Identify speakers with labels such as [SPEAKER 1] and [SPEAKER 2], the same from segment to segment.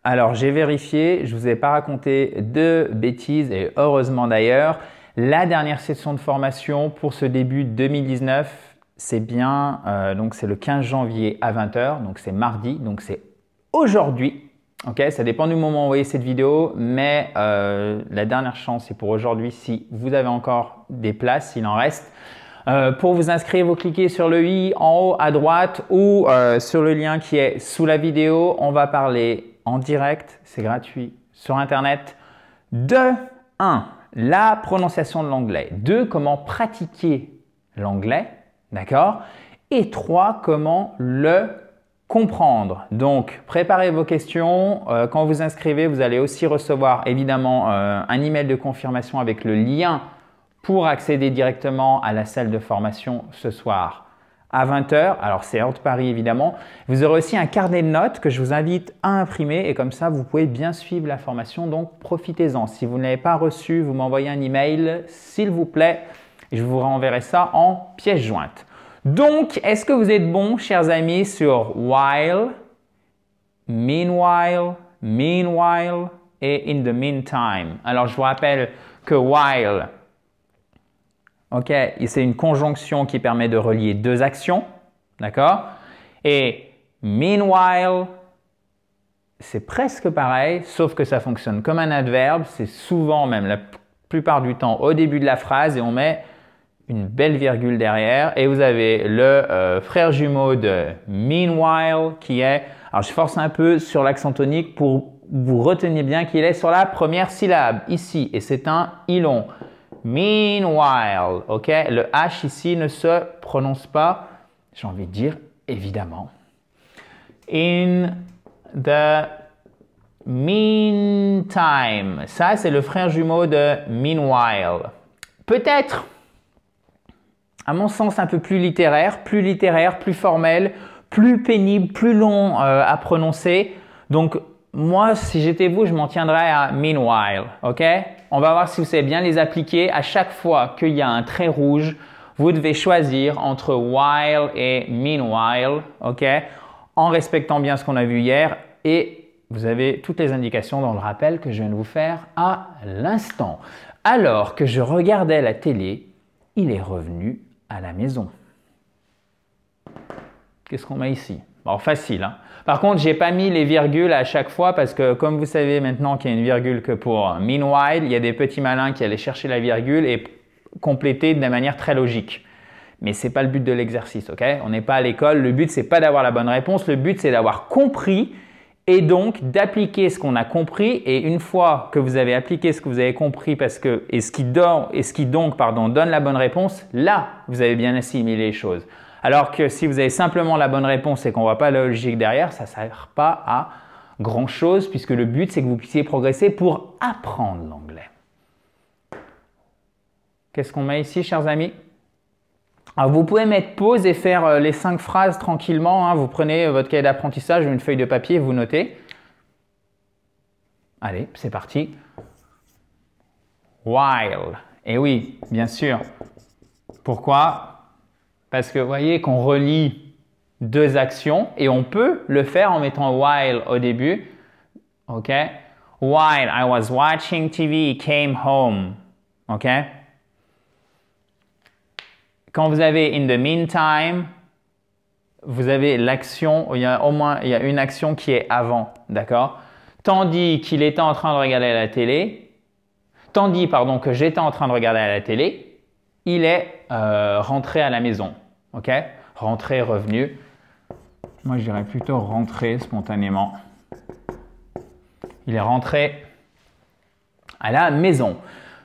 [SPEAKER 1] Alors, j'ai vérifié, je ne vous ai pas raconté de bêtises et heureusement d'ailleurs. La dernière session de formation pour ce début 2019, c'est bien, donc c'est le 15 janvier à 20 h, donc c'est mardi, donc c'est aujourd'hui. Ok, ça dépend du moment où vous voyez cette vidéo, mais la dernière chance c'est pour aujourd'hui si vous avez encore des places, s'il en reste. Pour vous inscrire, vous cliquez sur le i en haut à droite ou sur le lien qui est sous la vidéo. On va parler en direct, c'est gratuit, sur Internet, de 1. La prononciation de l'anglais. 2. Comment pratiquer l'anglais, d'accord? Et 3. Comment le comprendre. Donc, préparez vos questions. Quand vous inscrivez, vous allez aussi recevoir évidemment un email de confirmation avec le lien pour accéder directement à la salle de formation ce soir à 20 h. Alors, c'est heure de Paris évidemment. Vous aurez aussi un carnet de notes que je vous invite à imprimer et comme ça, vous pouvez bien suivre la formation. Donc, profitez-en. Si vous ne l'avez pas reçu, vous m'envoyez un email, s'il vous plaît, et je vous renverrai ça en pièce jointe. Donc, est-ce que vous êtes bons, chers amis, sur while, meanwhile, meanwhile et in the meantime? Alors, je vous rappelle que while, ok, c'est une conjonction qui permet de relier deux actions, d'accord? Et meanwhile, c'est presque pareil, sauf que ça fonctionne comme un adverbe. C'est souvent, même la plupart du temps, au début de la phrase et on met une belle virgule derrière. Et vous avez le frère jumeau de meanwhile qui est… Alors, je force un peu sur l'accent tonique pour vous retenir bien qu'il est sur la première syllabe ici et c'est un i long. Meanwhile, ok? Le H ici ne se prononce pas, j'ai envie de dire, évidemment. In the meantime, ça c'est le frère jumeau de meanwhile. Peut-être, à mon sens, un peu plus littéraire, plus formel, plus pénible, plus long à prononcer. Donc, moi, si j'étais vous, je m'en tiendrais à meanwhile, ok? On va voir si vous savez bien les appliquer. À chaque fois qu'il y a un trait rouge, vous devez choisir entre while et meanwhile, ok? En respectant bien ce qu'on a vu hier et vous avez toutes les indications dans le rappel que je viens de vous faire à l'instant. Alors que je regardais la télé, il est revenu à la maison. Qu'est-ce qu'on met ici? Bon, facile, hein? Par contre, je n'ai pas mis les virgules à chaque fois parce que comme vous savez maintenant qu'il y a une virgule que pour meanwhile, il y a des petits malins qui allaient chercher la virgule et compléter de manière très logique. Mais ce n'est pas le but de l'exercice, ok? On n'est pas à l'école, le but c'est pas d'avoir la bonne réponse, le but c'est d'avoir compris et donc d'appliquer ce qu'on a compris et une fois que vous avez appliqué ce que vous avez compris et ce qui donc donne la bonne réponse, là vous avez bien assimilé les choses. Alors que si vous avez simplement la bonne réponse et qu'on ne voit pas la logique derrière, ça ne sert pas à grand chose puisque le but c'est que vous puissiez progresser pour apprendre l'anglais. Qu'est-ce qu'on met ici, chers amis? Alors, vous pouvez mettre pause et faire les 5 phrases tranquillement, hein. Vous prenez votre cahier d'apprentissage ou une feuille de papier et vous notez. Allez, c'est parti. While. Et oui, bien sûr. Pourquoi? Parce que vous voyez qu'on relie deux actions et on peut le faire en mettant while au début. Ok? While I was watching TV, he came home. Ok? Quand vous avez in the meantime, vous avez l'action, il y a une action qui est avant, d'accord? Tandis qu'il était en train de regarder la télé, que j'étais en train de regarder à la télé, il est rentré à la maison, ok? Rentré, revenu. Moi, je dirais plutôt rentré spontanément. Il est rentré à la maison.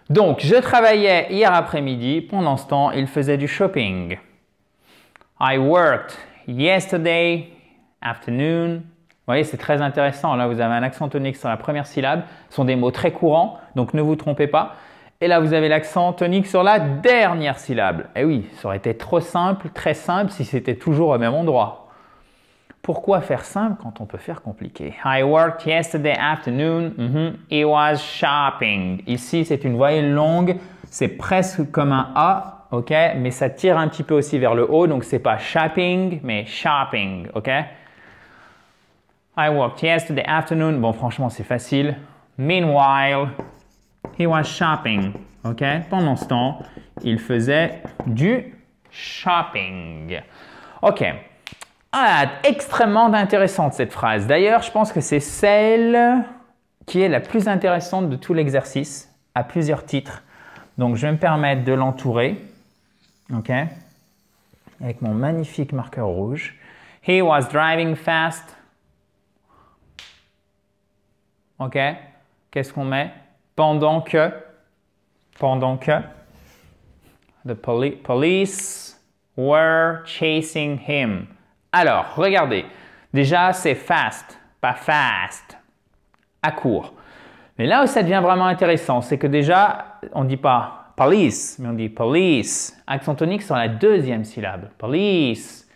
[SPEAKER 1] Donc, je travaillais hier après-midi. Pendant ce temps, il faisait du shopping. I worked yesterday afternoon. Vous voyez, c'est très intéressant. Là, vous avez un accent tonique sur la première syllabe. Ce sont des mots très courants, donc ne vous trompez pas. Et là, vous avez l'accent tonique sur la dernière syllabe. Eh oui, ça aurait été trop simple, très simple, si c'était toujours au même endroit. Pourquoi faire simple quand on peut faire compliqué? I worked yesterday afternoon. He was shopping. Ici, c'est une voyelle longue. C'est presque comme un A, ok? Mais ça tire un petit peu aussi vers le haut. Donc, c'est pas shopping, mais shopping, ok? I worked yesterday afternoon. Bon, franchement, c'est facile. Meanwhile, he was shopping. OK? Pendant ce temps, il faisait du shopping. OK. Ah, extrêmement intéressante cette phrase. D'ailleurs, je pense que c'est celle qui est la plus intéressante de tout l'exercice, à plusieurs titres. Donc, je vais me permettre de l'entourer. OK? Avec mon magnifique marqueur rouge. He was driving fast. OK? Qu'est-ce qu'on met? Pendant que. The police were chasing him. Alors, regardez. Déjà, c'est fast, pas fast. À court. Mais là où ça devient vraiment intéressant, c'est que déjà, on ne dit pas police, mais on dit police. Accent tonique sur la deuxième syllabe. Police.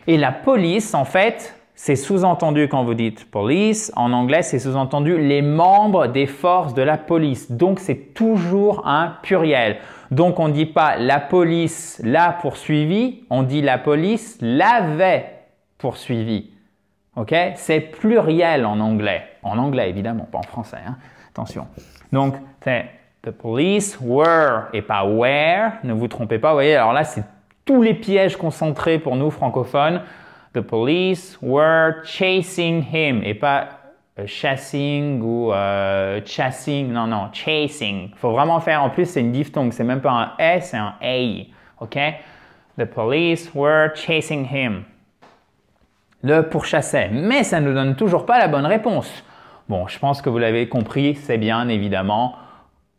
[SPEAKER 1] Et la police, en fait, c'est sous-entendu quand vous dites police. En anglais, c'est sous-entendu les membres des forces de la police. Donc, c'est toujours un pluriel. Donc, on ne dit pas la police l'a poursuivi, on dit la police l'avait poursuivi. OK? C'est pluriel en anglais. En anglais, évidemment, pas en français. Hein? Attention. Donc, c'est the police were et pas were. Ne vous trompez pas. Vous voyez, alors là, c'est tous les pièges concentrés pour nous francophones. The police were chasing him et pas chassing ou chasing. Non, non, chasing. Il faut vraiment faire, en plus, c'est une diphtongue. C'est même pas un S, c'est un A. OK? The police were chasing him. Le pourchassait. Mais ça ne nous donne toujours pas la bonne réponse. Bon, je pense que vous l'avez compris, c'est bien évidemment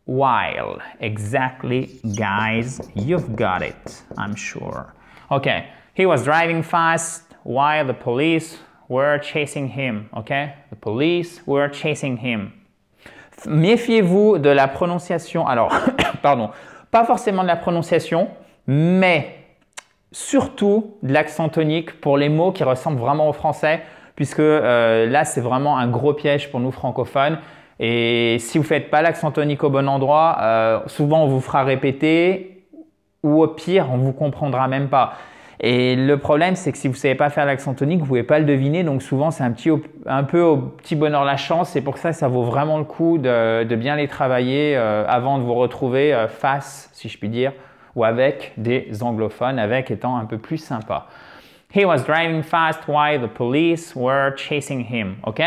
[SPEAKER 1] while. Exactly, guys. You've got it, I'm sure. OK. He was driving fast while the police were chasing him. OK? The police were chasing him. Méfiez-vous de la prononciation. Alors, pardon, pas forcément de la prononciation, mais surtout de l'accent tonique pour les mots qui ressemblent vraiment au français, puisque là, c'est vraiment un gros piège pour nous francophones. Et si vous ne faites pas l'accent tonique au bon endroit, souvent on vous fera répéter ou au pire, on ne vous comprendra même pas. Et le problème, c'est que si vous ne savez pas faire l'accent tonique, vous ne pouvez pas le deviner. Donc souvent, c'est un peu au petit bonheur la chance. C'est pour ça que ça vaut vraiment le coup de bien les travailler avant de vous retrouver face, si je puis dire, ou avec des anglophones, avec étant un peu plus sympa. He was driving fast while the police were chasing him. OK?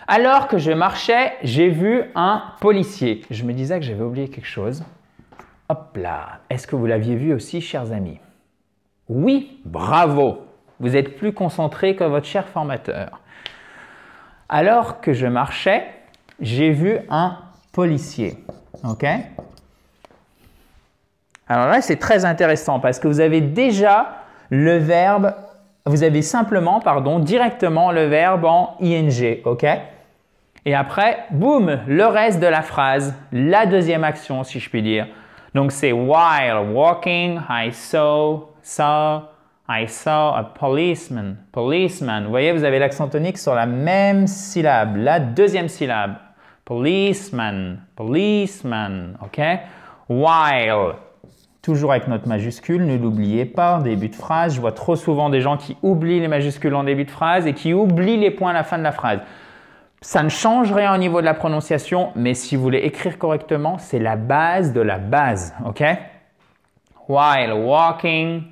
[SPEAKER 1] Alors que je marchais, j'ai vu un policier. Je me disais que j'avais oublié quelque chose. Hop là. Est-ce que vous l'aviez vu aussi, chers amis? Oui, bravo. Vous êtes plus concentré que votre cher formateur. Alors que je marchais, j'ai vu un policier. OK? Alors là, c'est très intéressant parce que vous avez déjà le verbe, vous avez simplement, pardon, directement le verbe en ing, OK? Et après, boum, le reste de la phrase, la deuxième action, si je puis dire. Donc, c'est while walking, I saw a policeman. Policeman. Vous voyez, vous avez l'accent tonique sur la même syllabe, la deuxième syllabe. Policeman, policeman, OK? While. Toujours avec notre majuscule, ne l'oubliez pas, en début de phrase. Je vois trop souvent des gens qui oublient les majuscules en début de phrase et qui oublient les points à la fin de la phrase. Ça ne change rien au niveau de la prononciation, mais si vous voulez écrire correctement, c'est la base de la base. OK? While walking,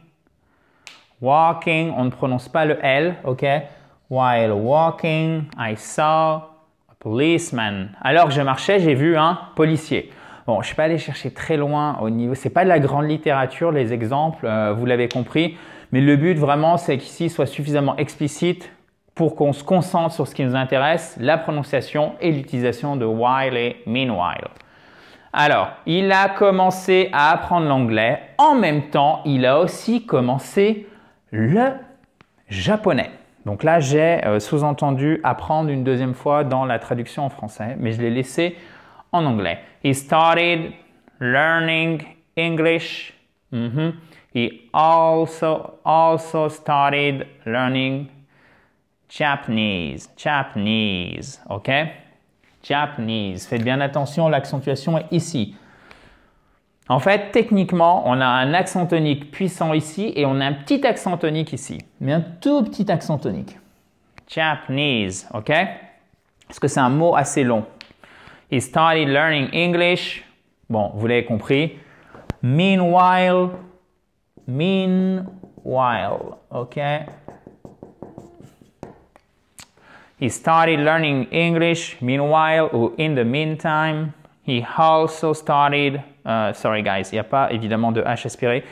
[SPEAKER 1] walking, on ne prononce pas le L. OK? While walking, I saw a policeman. Alors que je marchais, j'ai vu un policier. Bon, je ne suis pas allé chercher très loin au niveau, ce n'est pas de la grande littérature, les exemples, vous l'avez compris, mais le but vraiment, c'est qu'ici soit suffisamment explicite pour qu'on se concentre sur ce qui nous intéresse, la prononciation et l'utilisation de while et meanwhile. Alors, il a commencé à apprendre l'anglais, en même temps, il a aussi commencé le japonais. Donc là, j'ai sous-entendu apprendre une deuxième fois dans la traduction en français, mais je l'ai laissé en anglais. He started learning English. He also started learning Japanese. Japanese, OK? Japanese. Faites bien attention, l'accentuation est ici. En fait, techniquement, on a un accent tonique puissant ici et on a un petit accent tonique ici. Mais un tout petit accent tonique. Japanese, ok? Parce que c'est un mot assez long. He started learning English. Bon, vous l'avez compris. Meanwhile, ok? He started learning English. Meanwhile, ou in the meantime. He also started, sorry guys, il n'y a pas évidemment de H aspiré.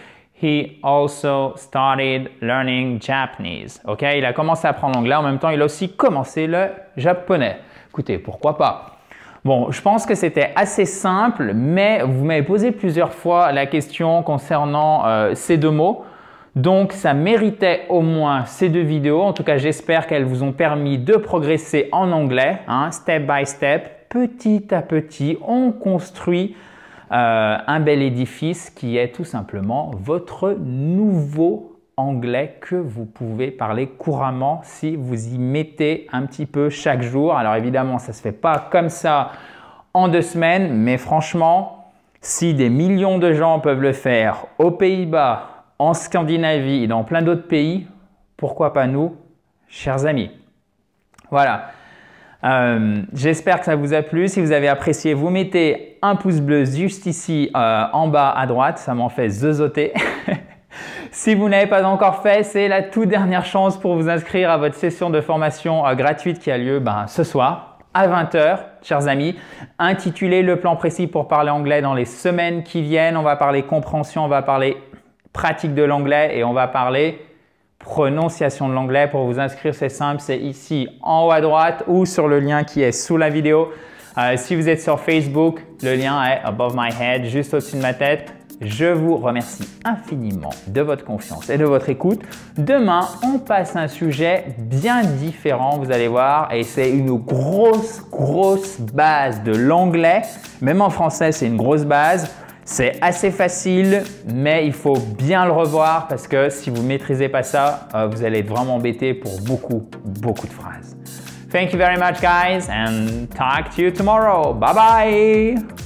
[SPEAKER 1] He also started learning Japanese. Ok, il a commencé à apprendre l'anglais. En même temps, il a aussi commencé le japonais. Écoutez, pourquoi pas? Bon, je pense que c'était assez simple, mais vous m'avez posé plusieurs fois la question concernant ces deux mots. Donc, ça méritait au moins ces deux vidéos. En tout cas, j'espère qu'elles vous ont permis de progresser en anglais, hein, step by step, petit à petit. On construit un bel édifice qui est tout simplement votre nouveau anglais que vous pouvez parler couramment si vous y mettez un petit peu chaque jour. Alors évidemment, ça ne se fait pas comme ça en 2 semaines, mais franchement, si des millions de gens peuvent le faire aux Pays-Bas, en Scandinavie et dans plein d'autres pays, pourquoi pas nous, chers amis? Voilà. J'espère que ça vous a plu. Si vous avez apprécié, vous mettez un pouce bleu juste ici en bas à droite. Ça m'en fait zozoter. Si vous n'avez pas encore fait, c'est la toute dernière chance pour vous inscrire à votre session de formation gratuite qui a lieu ce soir à 20 h, chers amis, intitulée Le plan précis pour parler anglais dans les semaines qui viennent. On va parler compréhension, on va parler pratique de l'anglais et on va parler prononciation de l'anglais. Pour vous inscrire, c'est simple, c'est ici en haut à droite ou sur le lien qui est sous la vidéo. Si vous êtes sur Facebook, le lien est above my head, juste au-dessus de ma tête. Je vous remercie infiniment de votre confiance et de votre écoute. Demain, on passe à un sujet bien différent, vous allez voir, et c'est une grosse base de l'anglais. Même en français, c'est une grosse base. C'est assez facile, mais il faut bien le revoir parce que si vous ne maîtrisez pas ça, vous allez être vraiment embêté pour beaucoup de phrases. Thank you very much, guys, and talk to you tomorrow. Bye bye!